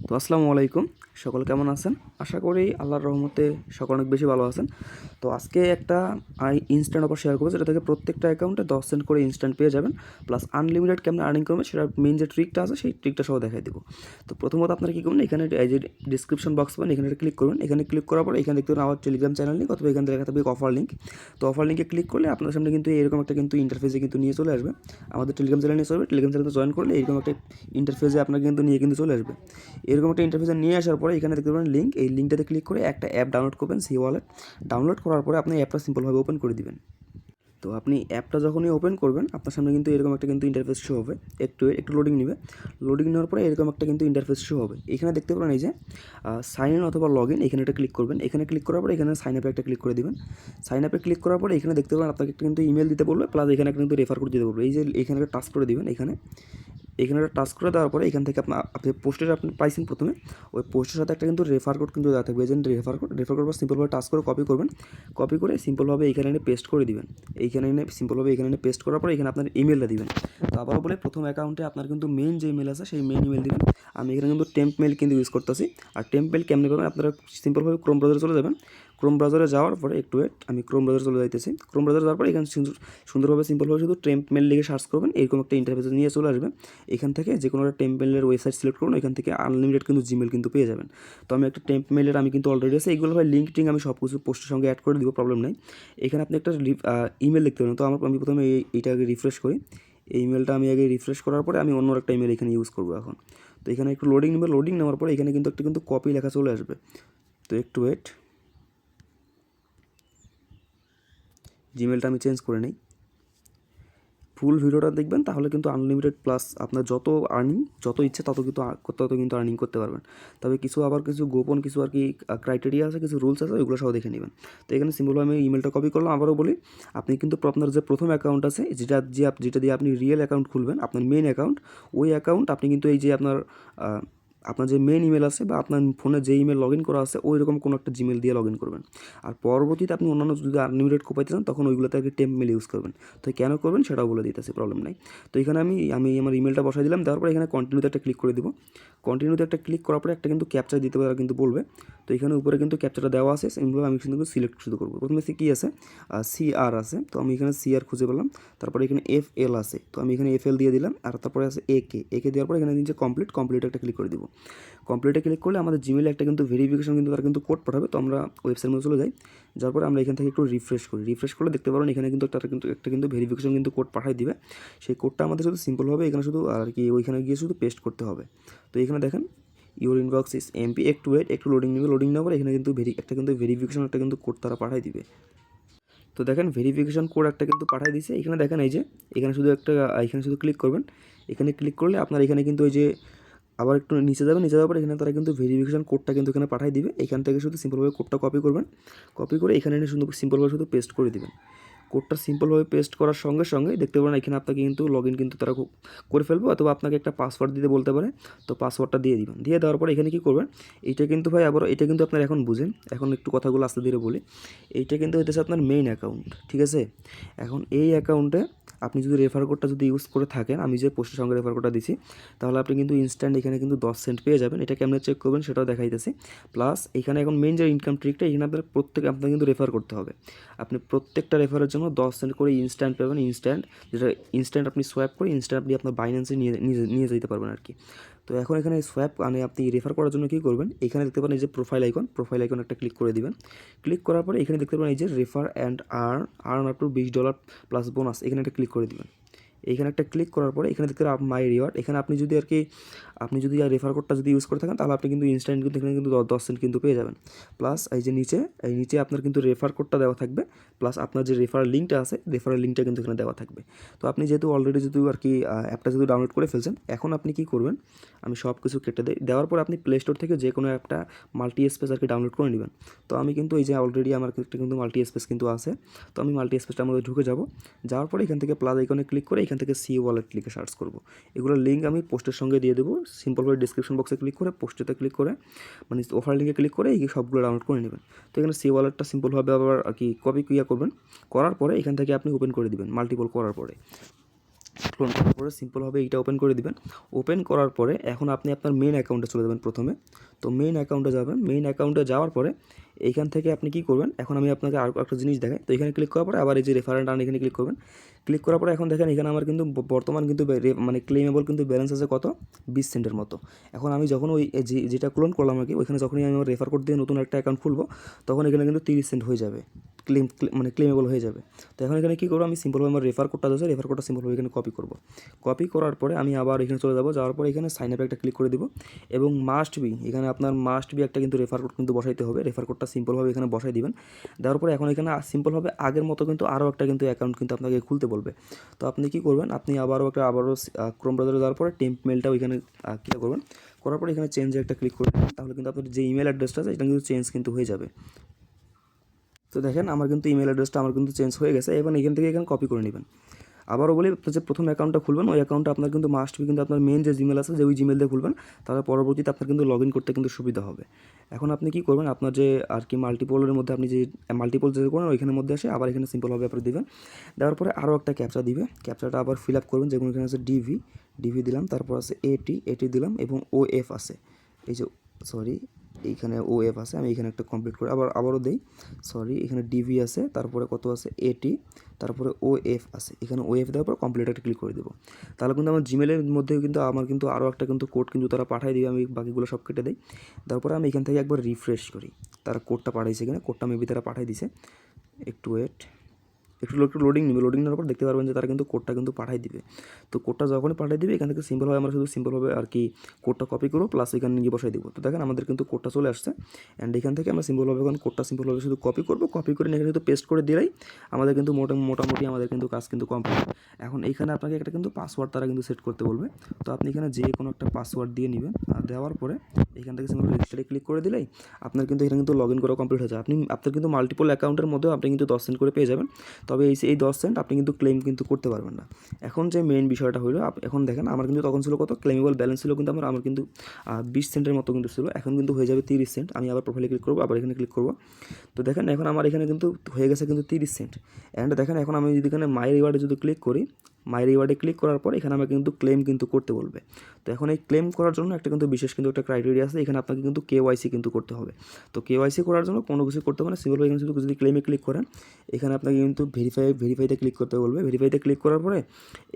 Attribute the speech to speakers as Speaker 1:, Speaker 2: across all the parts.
Speaker 1: তো আসসালামু আলাইকুম, সকলে কেমন আছেন? আশা করি আল্লাহর রহমতে সকল অনেক বেশি ভালো আছেন। তো আজকে একটা ইনস্ট্যান্ট অফার শেয়ার করবো, যেটা থেকে প্রত্যেকটা অ্যাকাউন্টে 10 সেন্ট করে ইনস্ট্যান্ট পেয়ে যাবেন, প্লাস আনলিমিটেড কেমন আর্নিং করবেন সেটার মেইন যে ট্রিকটা আছে সেই ট্রিকটা সহ দেখাই দেবো। তো প্রথমত আপনারা কী করবেন, এখানে এই যে ডিসক্রিপশন বক্স পাবেন, এখানে ক্লিক করবেন। এখানে ক্লিক করার পরে এখানে দেখতে পাবেন আমার টেলিগ্রাম চ্যানেল লিঙ্ক, অথবা এখানে দেখা থাকবে অফার লিঙ্ক। তো অফার লিঙ্কে ক্লিক করলে আপনার সামনে কিন্তু এরকম একটা কিন্তু ইন্টারফেসে কিন্তু নিয়ে চলে আসবে। আমাদের টেলিগ্রাম চ্যানেল নিয়ে চলবে, টেলিগ্রাম চ্যানেলে জয়েন করলে এরকম একটা ইন্টারফেসে আপনার কিন্তু চলে আসবে। এরকম একটা ইন্টারফেসে নিয়ে আসার পরে এখানে দেখতে পাবেন লিঙ্ক, এই লিঙ্কটাতে ক্লিক করে একটা অ্যাপ ডাউনলোড করবেন, সি ওয়ালেট। ডাউনলোড করার পরে আপনি অ্যাপটা সিম্পলভাবে ওপেন করে দিবেন। তো আপনি অ্যাপটা যখনই ওপেন করবেন আপনার সামনে কিন্তু এরকম একটা কিন্তু ইন্টারফেস শো হবে। একটু লোডিং নেবে। লোডিং নেওয়ার পরে এরকম একটা কিন্তু ইন্টারফেস শো হবে। এখানে দেখতে পারেন এই যে সাইন ইন অথবা লগ ইন, এখানে একটা ক্লিক করবেন। এখানে ক্লিক করার পরে এখানে সাইন আপে একটা ক্লিক করে দিবেন। সাইন আপে ক্লিক করার পরে এখানে দেখতে পাবেন আপনাকে একটা কিন্তু ইমেল দিতে বলবে, প্লাস এখানে একটা কিন্তু রেফার কোড দিতে বলবে। এই যে এখানে একটা টাচ করে দিবেন। এখানে একটা টাচ করে দেওয়ার পরে এখান থেকে আপনি পোস্টের আপনি পাইছেন প্রথমে, ওই পোস্টের সাথে একটা কিন্তু রেফার কোড কিন্তু দেওয়া থাকবে। এজেন্ট রেফার কোড সিম্পলভাবে টাচ করে কপি করবেন। কপি করে সিম্পলভাবে এখানে এনে পেস্ট করে দিবেন। এখানে এনে পেস্ট করার পরে এখানে আপনার ইমেলটা দিবেন। তো আবার বলে, প্রথম অ্যাকাউন্টে আপনার কিন্তু মেইন যে ইমেল আছে সেই মেইন ইমেল দিবেন। আমি এখানে কিন্তু টেম্প মেল কিন্তু ইউজ করতেছি। আর টেম্প মেল কেমনে পাবেন, আপনারা সিম্পলভাবে ক্রোম ব্রাউজারে চলে যাবেন। ক্রোম ব্রাউজারে যাওয়ার পরে একটু ওয়েট, আমি ক্রোম ব্রাউজারে চলে যাইতেছি। ক্রোম ব্রাউজারে যাওয়ার পরে এখানে সুন্দরভাবে সিম্পলভাবে শুধু টেম্প মেল লিখে সার্চ করবেন, এরকম একটা ইন্টারফেসে নিয়ে চলে আসবে। এখান থেকে যে কোনো একটা টেম্প মেলের ওয়েবসাইট সিলেক্ট করুন, এখান থেকে আনলিমিটেড কিন্তু জিমেল কিন্তু পেয়ে যাবেন। তো আমি একটা টেম্প মেলের আমি কিন্তু অলরেডি আছে, এইগুলো ভাই লিঙ্ক টিঙ্ক আমি সব কিছু পোস্টের সঙ্গে অ্যাড করে দিব, প্রবলেম নেই। এখানে আপনি একটা ইমেল লিখতে পারেন। তো আমি প্রথমে এইটা আগে রিফ্রেশ করি। এই ইমেলটা আমি আগে রিফ্রেশ করার পরে আমি অন্য একটা ইমেল এখানে ইউজ করবো এখন। তো এখানে একটু লোডিং নেবে। লোডিং নেওয়ার পরে এখানে কিন্তু একটা কিন্তু কপি লেখা চলে আসবে। তো একটু ওয়েট, জিমেলটা আমি চেঞ্জ করে নিই। ফুল ভিডিওটা দেখবেন, তাহলে কিন্তু আনলিমিটেড প্লাস আপনার যত ইচ্ছে তত কিন্তু আর্নিং করতে পারবেন। তবে কিছু গোপন কিছু আর কি ক্রাইটেরিয়া আছে, কিছু রুলস আছে, ওইগুলো সব দেখে নেবেন। তো এখানে সিম্পলভাবে আমি ইমেলটা কপি করলাম। আবারও বলি, আপনি কিন্তু আপনার যে প্রথম অ্যাকাউন্ট আছে, যেটা দিয়ে আপনি রিয়েল অ্যাকাউন্ট খুলবেন, আপনার মেইন অ্যাকাউন্ট, ওই অ্যাকাউন্ট আপনি কিন্তু এই যে আপনার যে মেন ইমেল আছে বা আপনার ফোনে যে ইমেল লগ ইন করা আছে ওই রকম কোনো একটা জিমেল দিয়ে লগ ইন করবেন। আর পরবর্তীতে আপনি অন্যান্য যদি আনলিমিটেড কোপাইতে চান তখন ওইগুলোতে আর কি টেম্প মেল ইউজ করবেন। তো কেন করবেন সেটাও বলে দিতেছি, প্রবলেম নাই। তো এখানে আমি আমার ইমেলটা বসাই দিলাম। দেওয়ার পরে এখানে কন্টিনিউতে একটা ক্লিক করে দিব। কন্টিনিউতে একটা ক্লিক করার পরে একটা কিন্তু ক্যাপচা দিতে পারে কিন্তু বলবে। তো এখানে উপরে কিন্তু ক্যাপচাটা দেওয়া আছে, সিম্পলভাবে আমি কিন্তু সিলেক্ট শুরু করবো। প্রথমে কী আছে, সিআর আছে। তো আমি এখানে সিআর খুঁজে পেলাম। তারপরে এখানে এফএল আছে, তো আমি এখানে এফএল দিয়ে দিলাম। আর তারপরে আছে একে দেওয়ার পরে এখানে নিচে কমপ্লিট একটা ক্লিক করে দিব। কমপ্লিটে ক্লিক করলে আমাদের জিমেলে একটা কিন্তু ভেরিফিকেশন কিন্তু তারা কিন্তু কোড পাঠাবে। তো আমরা ওয়েবসাইটের মধ্যে চলে যাই। যার পরে আমরা এখান থেকে একটু রিফ্রেশ করলে দেখতে পারেন এখানে কিন্তু একটা কিন্তু ভেরিফিকেশন কিন্তু কোড পাঠাই দিবে। সেই কোডটা আমাদের শুধু সিম্পলভাবে এখানে শুধু আর কি ওইখানে গিয়ে শুধু পেস্ট করতে হবে। তো এখানে দেখেন ইউর ইনবক্স ইস এমপি, একটু ওয়েট, একটু লোডিং নেবে। লোডিং নেওয়ার পরে এখানে কিন্তু ভেরিফিকেশন একটা কিন্তু কোড তারা পাঠাই দিবে। তো দেখেন ভেরিফিকেশন কোড একটা কিন্তু পাঠিয়ে দিয়েছে। এখানে দেখেন এই যে এখানে শুধু ক্লিক করবেন। এখানে ক্লিক করলে আপনার এখানে কিন্তু ওই যে আবার একটু নিচে যাওয়ার পরে এখানে তারা কিন্তু ভেরিফিকেশন কোডটা কিন্তু এখানে পাঠিয়ে দিবে। এখান থেকে শুধু সিম্পলভাবে কোডটা কপি করবেন। কপি করে এখানে এনে সিম্পলভাবে শুধু পেস্ট করে দিবেন। কোডটা সিম্পলভাবে পেস্ট করার সঙ্গে সঙ্গে দেখতে পারেন এখানে আপনাকে কিন্তু লগ ইন কিন্তু তারা করে ফেলবো, অথবা আপনাকে একটা পাসওয়ার্ড দিতে বলতে পারে। তো পাসওয়ার্ডটা দিয়ে দিবেন। দিয়ে দেওয়ার পরে এখানে কী করবেন, এইটা কিন্তু ভাই আবার এটা কিন্তু আপনার এখন বুঝেন, এখন একটু কথাগুলো আস্তে ধীরে বলি। এইটা কিন্তু হইতেছে আপনার মেইন অ্যাকাউন্ট, ঠিক আছে? এখন এই অ্যাকাউন্টে আপনি যদি রেফার কোডটা যদি ইউজ করে থাকেন, আমি যে পোস্টের সঙ্গে রেফার কোডটা দিছি, তাহলে আপনি কিন্তু ইনস্ট্যান্ট এখানে কিন্তু 10 সেন্ট পেয়ে যাবেন। এটা কেমনে চেক করবেন সেটাও দেখাইতেছি। প্লাস এখানে এখন মেইন যে ইনকাম ট্রিকটা, এখানে আপনার কিন্তু রেফার করতে হবে। আপনি প্রত্যেকটা রেফারের জন্য 10 সেন্ট করে ইনস্ট্যান্ট পাবেন। যেটা ইনস্ট্যান্ট আপনি সোয়াপ করে ইনস্ট্যান্ট আপনার বাইন্যান্সে নিয়ে যেতে পারবেন আর কি। তো এখন এখানে সোয়াপ আপনি রেফার করার জন্য কী করবেন, এখানে দেখতে পারেন এই যে প্রোফাইল আইকন একটা ক্লিক করে দিবেন। ক্লিক করার পরে এখানে দেখতে পারেন এই যে refer and earn up to $20 plus bonus, এখানে একটা ক্লিক করে দিবেন। এইখানে একটা ক্লিক করার পরে এখানে দেখতে পাবেন মাই রিওয়ার্ড। এখানে আপনি যদি রেফার কোডটা যদি ইউজ করে থাকেন তাহলে আপনি কিন্তু ইনস্ট্যান্ট কিন্তু এখানে কিন্তু 10 সেন্ট কিন্তু পেয়ে যাবেন। প্লাস এই যে নিচে আপনার কিন্তু রেফার কোডটা দেওয়া থাকবে, প্লাস আপনার যে রেফারেল লিঙ্কটা কিন্তু এখানে দেওয়া থাকবে। তো আপনি যেহেতু অলরেডি যদি আর কি অ্যাপটা যদি ডাউনলোড করে ফেলছেন, এখন আপনি কী করবেন, আমি সব কিছু কেটে দেওয়ার পর আপনি প্লে স্টোর থেকে যে কোনো একটা মাল্টি স্পেস আর কি ডাউনলোড করে নেবেন। তো আমি কিন্তু এই যে অলরেডি আমার একটা কিন্তু মাল্টি স্পেস কিন্তু আছে। তো আমি মাল্টি স্পেসটার মধ্যে ঢুকে যাওয়ার পরে এখান থেকে প্লাস আইকনে ক্লিক করে এখান থেকে সি ওয়ালেট লিখে সার্চ করব। এগুলোর লিঙ্ক আমি পোস্টের সঙ্গে দিয়ে দেবো। সিম্পলভাবে ডিসক্রিপশন বক্সে ক্লিক করে পোস্টেতে ক্লিক করে মানে অফার লিঙ্কে ক্লিক করে এই সবগুলো ডাউনলোড করে নেবেন। তো এখানে সি ওয়ালেটটা সিম্পলভাবে আবার আর কি কপি করবেন। করার পরে এখান থেকে আপনি ওপেন করে দিবেন মাল্টিপল করার পরে। ক্লোন করার পরে সিম্পলভাবে এইটা ওপেন করে দিবেন। ওপেন করার পরে এখন আপনি আপনার মেইন অ্যাকাউন্টে চলে যাবেন প্রথমে। তো মেইন অ্যাকাউন্টে যাবেন, মেইন অ্যাকাউন্টে যাওয়ার পরে এইখান থেকে আপনি কী করবেন, এখন আমি আপনাকে আর একটা জিনিস দেখাই। তো এখানে ক্লিক করার পরে আবার এই যে রেফারেন্ট আর্ন এখানে ক্লিক করবেন। ক্লিক করার পরে এখন দেখেন এখানে আমার কিন্তু বর্তমান কিন্তু মানে ক্লেমেবল কিন্তু ব্যালেন্স আছে কত, 20 সেন্টের মতো। এখন আমি যখন ওই যেটা ক্লোন করলাম আর কি, ওইখানে যখনই আমি আমার রেফার কোড দিয়ে নতুন একটা অ্যাকাউন্ট খুলবো, তখন এখানে কিন্তু 30 সেন্ট হয়ে যাবে, মানে ক্লেমেবল হয়ে যাবে। তো এখন এখানে কী করবো, আমি সিম্পলভাবে আমার রেফার কোডটা আছে, রেফার কোডটা সিম্পলভাবে এখানে কপি করব। কপি করার পরে আমি আবার এখানে চলে যাবো, যাওয়ার পরে এখানে সাইন আপে একটা ক্লিক করে দিব এবং এখানে আপনার মাস্ট বি একটা কিন্তু রেফার কোড কিন্তু বসাইতে হবে। রেফার কোডটা সিম্পলভাবে এখানে বসাই দিবেন। দেওয়ার পরে এখন এখানে সিম্পলভাবে আগের মতো কিন্তু আরও একটা কিন্তু অ্যাকাউন্ট কিন্তু আপনাকে খুলতে বলবে। তো আপনি কী করবেন, আপনি আবারও ক্রোম ব্রাউজারে যাওয়ার পরে টেম্প মেলটাও এখানে ক্লিক করবেন। করার পরে এখানে চেঞ্জে একটা ক্লিক করে দেবেন, তাহলে কিন্তু আপনার যে ইমেল অ্যাড্রেসটা আছে এটা কিন্তু চেঞ্জ কিন্তু হয়ে যাবে। তো দেখেন আমার কিন্তু ইমেল অ্যাড্রেসটা আমার কিন্তু চেঞ্জ হয়ে গেছে। এবং এখান থেকে এখানে কপি করে নেবেন। আবারও বলি, আপনার যে প্রথম অ্যাকাউন্টটা খুলবেন ওই অ্যাকাউন্টটা আপনার কিন্তু মাস্ট বি কিন্তু আপনার মেন যে জিমেল আছে, যে ওই জিমেল দিয়ে খুলবেন, তাহলে পরবর্তীতে আপনার কিন্তু লগ ইন করতে কিন্তু সুবিধা হবে। এখন আপনি কী করবেন, আপনার যে আর কি মাল্টিপলের মধ্যে আপনি যে মাল্টিপল যে করেন ওইখানের মধ্যে আসে আবার এখানে সিম্পলভাবে আপনি দেবেন। দেওয়ার পরে আরও একটা ক্যাপচা দিবে, ক্যাপচাটা আবার ফিল আপ করবেন। যেমন এখানে আছে ডিভি দিলাম, তারপর আছে এটি দিলাম এবং ওএফ আছে, এই যে এইখানে ওএফ আছে, আমি এখানে একটা কমপ্লিট করে আবারও দেই। এখানে ডিভি আছে, তারপরে কত আছে এটি, তারপরে ওএফ আছে, এখানে ওএফ দেওয়ার পর কমপ্লিট একটা ক্লিক করে দেবো। তাহলে কিন্তু আমার জিমেলের মধ্যেও কিন্তু আমার কিন্তু আরও একটা কিন্তু কোড কিন্তু তারা পাঠিয়ে দিবে। আমি বাকিগুলো সব কেটে দিই। তারপরে আমি এখান থেকে একবার রিফ্রেশ করি, তারা কোডটা পাঠাইছে কিনা। কোডটা মেবি তারা পাঠিয়ে দিছে, একটু একটু লোডিং নেবে। লোডিং নেওয়ার পর দেখতে পারবেন যে তারা কিন্তু কোডটা কিন্তু পাঠিয়ে দিবে। তো কোডটা যখনই পাঠিয়ে দিবে এখান থেকে সিম্পলভাবে আমরা শুধু সিম্পলভাবে আর কি কোডটা কপি করবো, প্লাস এখানে নিয়ে বসাই দিব। তো দেখেন আমাদের কিন্তু কোডটা চলে আসছে। অ্যান্ড এখান থেকে আমরা সিম্পলভাবে এখন কোডটা সিম্পলভাবে শুধু কপি করবো, কপি করে এখানে শুধু পেস্ট করে দিলেই আমাদের কিন্তু মোটামুটি আমাদের কিন্তু কাজ কিন্তু কমপ্লিট। এখন এইখানে আপনাকে একটা কিন্তু পাসওয়ার্ড তারা কিন্তু সেট করতে বলবে। তো আপনি এখানে যে কোনো একটা পাসওয়ার্ড দিয়ে নেবেন। আর দেওয়ার পরে এখান থেকে সিম্পল রেজিস্টারে ক্লিক করে দিলেই আপনার কিন্তু এখানে কিন্তু লগ ইন করা কমপ্লিট হয়ে যায়। আপনার কিন্তু মাল্টিপল অ্যাকাউন্টের মধ্যেও আপনি কিন্তু 10 সেন্ট করে পেয়ে যাবেন। তবে এই 10 সেন্ট আপনি কিন্তু ক্লেম কিন্তু করতে পারবেন না। এখন যে মেইন বিষয়টা হলো, এখন দেখেন আমার কিন্তু তখন ছিল কত, ক্লেমেবল ব্যালেন্স ছিল কিন্তু আমার কিন্তু 20 সেন্টের মতো কিন্তু ছিল। এখন কিন্তু হয়ে যাবে 30 সেন্ট। আমি আবার প্রোফাইলে ক্লিক করবো, আবার এখানে ক্লিক করবো। তো দেখেন এখন আমার এখানে কিন্তু হয়ে গেছে কিন্তু 30 সেন্ট। অ্যান্ড দেখেন এখন আমি যদি এখানে মাই রিওয়ার্ডে যদি ক্লিক করি, মাই রিওয়ার্ডে ক্লিক করার পর এখানে আমাকে কিন্তু ক্লেম কিন্তু করতে বলবে। তো এখন এই ক্লেম করার জন্য একটা কিন্তু বিশেষ কিন্তু একটা ক্রাইটেরিয়া আছে। এখানে আপনাকে কিন্তু কেওয়াইসি কিন্তু করতে হবে। তো কেওয়াইসি করার জন্য কোনো কিছু করতে হবে না, সিম্পল এখানে শুধু যদি ক্লেমে ক্লিক করেন এখানে আপনাকে কিন্তু ভেরিফাইতে ক্লিক করতে বলবে। ভেরিফাইতে ক্লিক করার পরে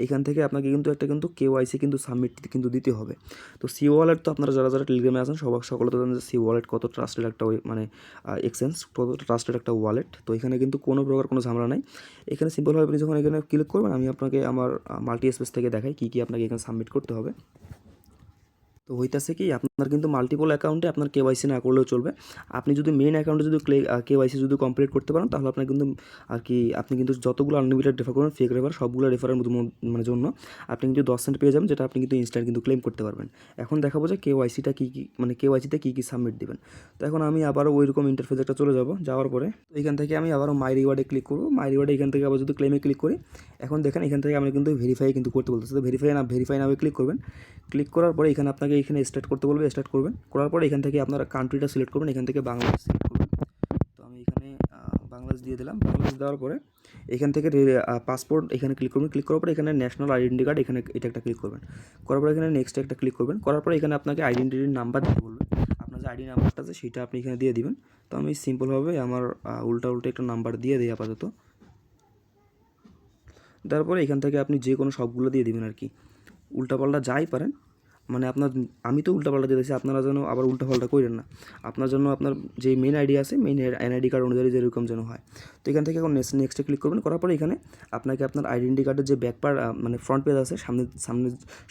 Speaker 1: এখান থেকে আপনাকে কিন্তু একটা কিন্তু কেওয়াইসি কিন্তু সাবমিট কিন্তু দিতে হবে। তো সি ওয়ালেট তো আপনারা যারা টেলিগ্রামে আছেন সকলে তো জানেন যে সি ওয়ালেট কত ট্রাস্টেড একটা মানে এক্সচেঞ্জ, কত ট্রাস্টেড একটা ওয়ালেট। তো এখানে কিন্তু কোনো প্রকার কোনো ঝামেলা নাই। এখানে সিম্পলভাবে আপনি যখন এখানে ক্লিক করবেন আমি আপনাকে আমার মাল্টি স্পেস থেকে দেখাই কী আপনাকে এখানে সাবমিট করতে হবে। তো হইতাছে কি, আপনার কিন্তু মাল্টিপল অ্যাকাউন্টে আপনার কেওয়াইসি না করলেও চলবে। আপনি যদি মেইন অ্যাকাউন্টে যদি কেওয়াইসি যদি কমপ্লিট করতে পারেন, তাহলে আপনার কিন্তু আর কি আপনি কিন্তু যতগুলো আনলিমিটেড রেফার করবেন, ফেক রেফার সবগুলো রেফারের মানে জন্য আপনি কিন্তু 10 সেন্ট পেয়ে যাবেন, যেটা আপনি কিন্তু ইনস্ট্যান্ট কিন্তু ক্লেম করতে পারবেন। এখন দেখাবো যে কেওয়াইসিটা মানে কেওয়াইসিতে কী সাবমিট দেবেন। তো এখন আমি আবারও ওইরকম ইন্টারফেস একটা চলে যাব। যাওয়ার পরে এখান থেকে আমি আবারও মাই রিওয়ার্ডে ক্লিক করবো। মাই রিওয়ার্ডে এখান থেকে আবার যদি ক্লেমে ক্লিক করি, এখন দেখেন এখান থেকে আমি কিন্তু ভেরিফাই কিন্তু করতে বলতেছি। তো ভেরিফাই নামে ক্লিক করবেন। ক্লিক করার পরে এখানে আপনাকে এখানে স্টার্ট করতে বলবে, স্টার্ট করবেন। করার পরে এখান থেকে আপনারা কান্ট্রিটা সিলেক্ট করবেন, এখান থেকে বাংলাদেশ সিলেক্ট করবেন। তো আমি এখানে বাংলাদেশ দিয়ে দিলাম। বাংলাদেশ দেওয়ার পরে এখান থেকে পাসপোর্ট এখানে ক্লিক করবেন। ক্লিক করার পরে এখানে ন্যাশনাল আইডেন্টি কার্ড এখানে এটা একটা ক্লিক করবেন। করার পরে এখানে নেক্সট একটা ক্লিক করবেন। করার পরে এখানে আপনাকে আইডেন্টিটির নাম্বার দিতে বলবে। আপনার যে আইডি নাম্বারটা আছে সেটা আপনি এখানে দিয়ে দিবেন। তো আমি সিম্পলভাবে আমার উল্টা একটা নাম্বার দিয়ে দিই আপাতত। তারপরে এখান থেকে আপনি যে কোনো সবগুলো দিয়ে দিবেন আর কি, উল্টাপাল্টা যাই পারেন। মানে আমি তো উল্টাপাল্টা দিয়ে দিয়েছি, আপনারা যেন আবার উল্টাপাল্টা করেন না। আপনার জন্য আপনার যে মেন আইডি আছে, মেন এনআইডি কার্ড অনুযায়ী যেরকম যেন হয়। তো এখান থেকে এখন নেক্সটে ক্লিক করবেন। করার পরে এখানে আপনাকে আপনার আইডেন্টি কার্ডের যে ব্যাক পার্ট মানে ফ্রন্ট পেজ আছে,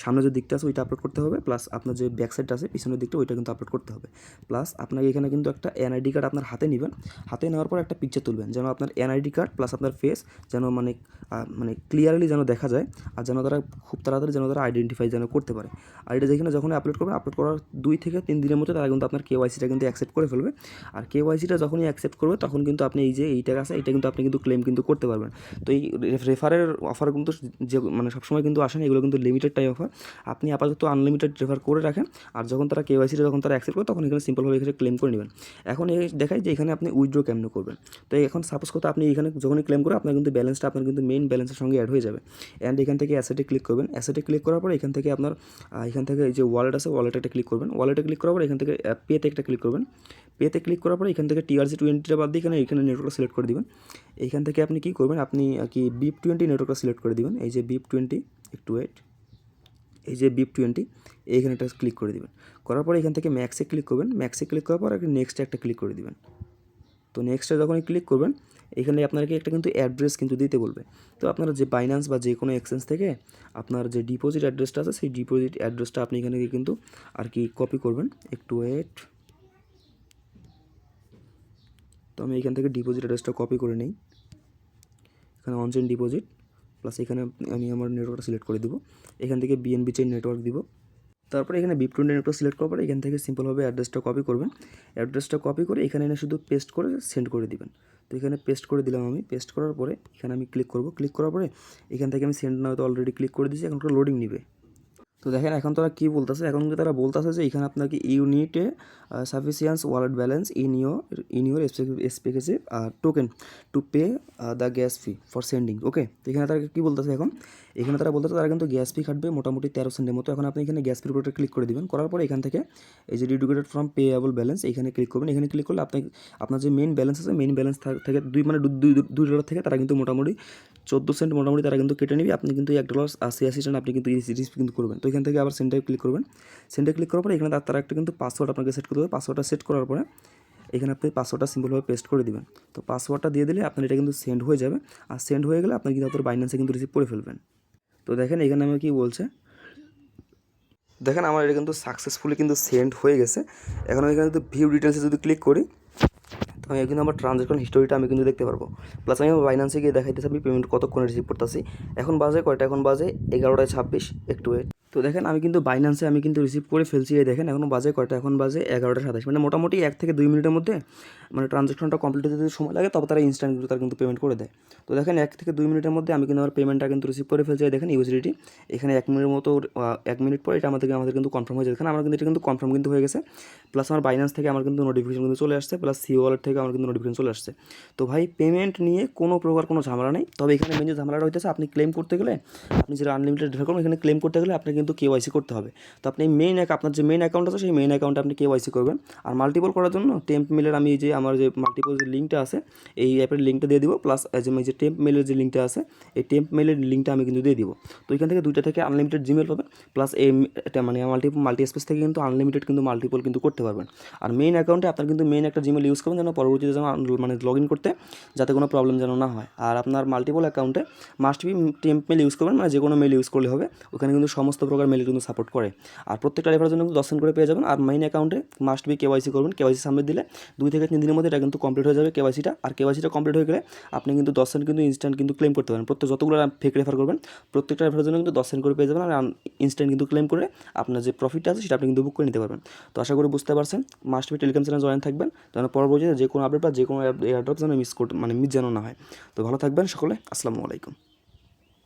Speaker 1: সামনে যে দিকটা আছে ওইটা আপলোড করতে হবে। প্লাস আপনার যে ব্যাক সাইডটা আছে পিছনের দিকটা ওইটা কিন্তু আপলোড করতে হবে। প্লাস আপনাকে এখানে কিন্তু একটা এনআইডি কার্ড আপনার হাতে নেবেন। হাতে নেওয়ার পর একটা পিকচার তুলবেন, যেন আপনার এনআইডি কার্ড প্লাস আপনার ফেস যেন মানে ক্লিয়ারলি যেন দেখা যায়, আর যেন তারা খুব তাড়াতাড়ি যেন তারা আইডেন্টিফাই যেন করতে পারে। আর এটা যেখানে যখন আপলোড করবেন, আপলোড করার 2 থেকে 3 দিনের মধ্যে তারা কিন্তু আপনার কেওয়াইসিটা কিন্তু অ্যাকসেপ্ট করে ফেলবে। আর কেওয়াইসিটা যখনই অ্যাকসেপ্ট করবে তখন কিন্তু আপনি এই যে এইটা আছে, এটা কিন্তু আপনি কিন্তু ক্লেম কিন্তু করতে পারবেন। তো এই রেফারের অফার কিন্তু যে মানে সবসময় কিন্তু আসে না, এগুলো কিন্তু লিমিটেড টাইম অফার। আপনি আপাতত আনলিমিটেড রেফার করে রাখেন, আর যখন তারা কেওয়াইসিটা যখন তারা অ্যাকসেপ্ট করে তখন এখানে সিম্পলভাবে এখানে ক্লেম করে নেবেন। এখন এই দেখায় যে এখানে আপনি উইথড্র কেমনে করবেন। তো এখন সাপোজ কথা আপনি এখানে যখনই ক্লেম করে আপনার কিন্তু ব্যালেন্সটা আপনার কিন্তু মেইন ব্যালেন্সের সঙ্গে অ্যাড হয়ে যাবে। অ্যান্ড এখান থেকে অ্যাসেটে ক্লিক করবেন। অ্যাসেটে ক্লিক করার পরে এখান থেকে আপনার এখান থেকে এই যে ওয়ালেট আছে, ওয়ালেটে একটা ক্লিক করবেন। ওয়ালেটে ক্লিক করার পরে এখান থেকে পেতে একটা ক্লিক করবেন। পেতে ক্লিক করার পরে এখান থেকে TRC20টা বাদ দিয়ে এখানে নেটওয়ার্কটা সিলেক্ট করে দিবেন। এইখান থেকে আপনি কী করবেন, আপনি কি BIP20 নেটওয়ার্কটা সিলেক্ট করে দিবেন। এই যে BIP20, একটু ওয়েট, এই যে BIP20 এইখানে একটা ক্লিক করে দিবেন। করার পরে এখান থেকে ম্যাক্সে ক্লিক করবেন। ম্যাক্সে ক্লিক করার পর নেক্সটে একটা ক্লিক করে দিবেন। তো নেক্সটে যখনই ক্লিক করবেন এখানে আপনাকে একটা কিন্তু অ্যাড্রেস কিন্তু দিতে বলবে। তো আপনারা যে বাইন্যান্স বা যে কোনো এক্সচেঞ্জ থেকে আপনার যে ডিপোজিট অ্যাড্রেসটা আছে সেই ডিপোজিট অ্যাড্রেসটা আপনি এখানে কিন্তু আর কি কপি করবেন। একটু ওয়েট, তো আমি এখান থেকে ডিপোজিট অ্যাড্রেসটা কপি করে নিই। এখানে অনচেইন ডিপোজিট প্লাস এখানে আমি আমার নেটওয়ার্কটা সিলেক্ট করে দিব। এখান থেকে BNB চেইন নেটওয়ার্ক দিব। তারপরে এখানে BIP20 নেটওয়ার্ক সিলেক্ট করার পরে এখান থেকে সিম্পলভাবে অ্যাড্রেসটা কপি করবেন। অ্যাড্রেসটা কপি করে এখানে এনে শুধু পেস্ট করে সেন্ড করে দিবেন। তো এখানে পেস্ট করে দিলাম আমি। পেস্ট করার পরে এখানে আমি ক্লিক করব। ক্লিক করার পরে এখান থেকে আমি সেন্ড নাও তো অলরেডি ক্লিক করে দিয়েছি, এখন লোডিং নিবে। তো দেখেন এখন তারা কী বলতেছে, এখন কিন্তু তারা বলতেছে যে এখানে আপনাকে ইউনিটে sufficient wallet balance in your specific token to pay the gas fee for sending. Okay, তো এখানে তারা কী বলতেছে, এখন এখানে তারা বলতেছে তারা কিন্তু গ্যাস ফি কাটবে মোটামুটি 13 সেন্টের মতো। এখন আপনি এখানে গ্যাস ফির উপরে ক্লিক করে দিবেন। করার পরে এখান থেকে এই যে ডিডুকেটেড ফ্রম পেয়েবল ব্যালেন্স এখানে ক্লিক করবেন। এখানে ক্লিক করলে আপনার যে মেইন ব্যালেন্স আছে, মেইন ব্যালেন্স থেকে $2 থেকে তারা কিন্তু মোটামুটি 14 সেন্ট মোটামুটি তারা কিন্তু কেটে নেবে। আপনি কিন্তু $1.88 আপনি কিন্তু রিসিভ কিন্তু করবেন। তো এখান থেকে আবার সেন্টে ক্লিক করবেন। সেন্টে ক্লিক করার পরে এখানে তারা একটা কিন্তু পাসওয়ার্ড আপনাকে সেট করতে হবে। পাসওয়ার্ডটা সেট করার পরে এখানে আপনি পাসওয়ার্ডটা সিম্পলভাবে পেস্ট করে দিবেন। তো পাসওয়ার্ডটা দিয়ে দিলে আপনার এটা কিন্তু সেন্ড হয়ে যাবে। আর সেন্ড হয়ে গেলে আপনি কিন্তু আপনার বাইন্যান্সে কিন্তু রিসিভ করে ফেলবেন। তো দেখেন এখানে আমার কী বলছে, দেখেন আমার এটা কিন্তু সাকসেসফুলি কিন্তু সেন্ড হয়ে গেছে। এখন আমি এখানে যদি ভিউ ডিটেলসে যদি ক্লিক করি তো আমি কিন্তু আমার ট্রানজ্যাকশন হিস্টোরিটা আমি কিন্তু দেখতে পারবো। প্লাস আমি আমার বাইন্যান্সে গিয়ে দেখাইতেছি আমি পেমেন্ট কতক্ষণে রিসিভ করতেছি। এখন বাজে কয়টা, এখন বাজে 11:26, একটু ওয়েট। তো দেখেন আমি কিন্তু বাইন্যান্সে আমি কিন্তু রিসিভ করে ফেলছি। এই দেখেন এখন বাজে কয়টা, এখন বাজে 11:27, মানে মোটামুটি 1 থেকে 2 মিনিটের মধ্যে মানে ট্রানজ্যাকশনটা কমপ্লিট হতে যদি সময় লাগে তবে তারা ইনস্ট্যান্ট কিন্তু তারা কিন্তু পেমেন্ট করে দেয়। তো দেখেন 1 থেকে 2 মিনিটের মধ্যে আমি কিন্তু আমার পেমেন্টটা কিন্তু রিসিভ করে ফেলছি। দেখেন ইউএসডিটি এখানে 1 মিনিটের মতো 1 মিনিট পর এটা আমাদের কিন্তু কনফার্ম হয়ে যায়। এখানে আমার কিন্তু এটা কিন্তু কনফার্ম কিন্তু হয়ে গেছে। প্লাস আমার বাইন্যান্স থেকে আমার কিন্তু নোটিফিকেশন কিন্তু চলে আসছে, প্লাস সি ওয়ালেট থেকে আমার কিন্তু নোটিফিকেশন চলে আসছে। তো ভাই পেমেন্ট নিয়ে কোনো প্রকার কোনো ঝামেলা নেই। তবে এখানে মেন যে ঝামেলাটা হইতেছে আপনি ক্লেম করতে গেলে, আপনি যেটা আনলিমিটেড রেফার করবেন এখানে ক্লেম করতে গেলে আপনার কিন্তু কেওয়াইসি করতে হবে। তো আপনি আপনার যে মেইন অ্যাকাউন্ট আছে সেই মেইন অ্যাকাউন্টে আপনি কেওয়াইসি করবেন। আর মাল্টিপল করার জন্য টেম্প মেলের আমি যে আমার যে মাল্টিপল যে লিঙ্কটা আছে এই অ্যাপের লিঙ্কটা দিয়ে দিব। প্লাস যে টেম্প মেলের যে লিঙ্কটা আছে এই টেম্প মেলের লিঙ্কটা আমি কিন্তু দিয়ে দিব। তো এখান থেকে দুইটা থেকে আনলিমিটেড জিমেল পাবেন। প্লাস এটা মানে মাল্টি স্পেস থেকে কিন্তু আনলিমিটেড কিন্তু মাল্টিপল কিন্তু করতে পারবেন। আর মেইন অ্যাকাউন্টে আপনার কিন্তু মেইন একটা জিমেল ইউজ করবেন যেন পরবর্তীতে যেন মানে লগ ইন করতে যাতে কোনো প্রবলেম যেন না হয়। আর আপনার মাল্টিপল অ্যাকাউন্টে must be temp mail use করবেন, মানে যে কোনো মেল ইউজ করলে হবে। ওখানে কিন্তু সমস্ত প্রকার মেল কিন্তু সাপোর্ট করে। আর প্রত্যেকটা রেফারের জন্য কিন্তু 10 সেন্ট করে পেয়ে যাবেন। আর মেইন অ্যাকাউন্টে মাস্ট বি কেওয়াইসি করবেন। কেওয়াইসি সাবমিট দিলে 2 থেকে 3 দিনের মধ্যে এটা কিন্তু কমপ্লিট হয়ে যাবে কেওয়াইসিটা। আর কেওয়াইসিটা কমপ্লিট হয়ে গেলে আপনি কিন্তু 10 সেন্ট কিন্তু ইনস্ট্যান্ট কিন্তু ক্লেম করতে পারেন। যতগুলো ফেক রেফার করবেন প্রত্যেকটা রেফারের জন্য কিন্তু 10 সেন্ট করে পেয়ে যাবেন। আর ইনস্ট্যান্ট কিন্তু ক্লেম করে আপনার যে প্রফিটটা আছে সেটা আপনি কিন্তু বুক করে নিতে পারবেন। তো আশা করি বুঝতে পারছেন। Must be Telegram channel join থাকবেন যেন পরবর্তীতে যে কোনো আপডেট বা যে কোনো এয়ারড্রপ যেন মিস যেন না হয়। তো ভালো থাকবেন সকলে। আসসালামু আলাইকুম।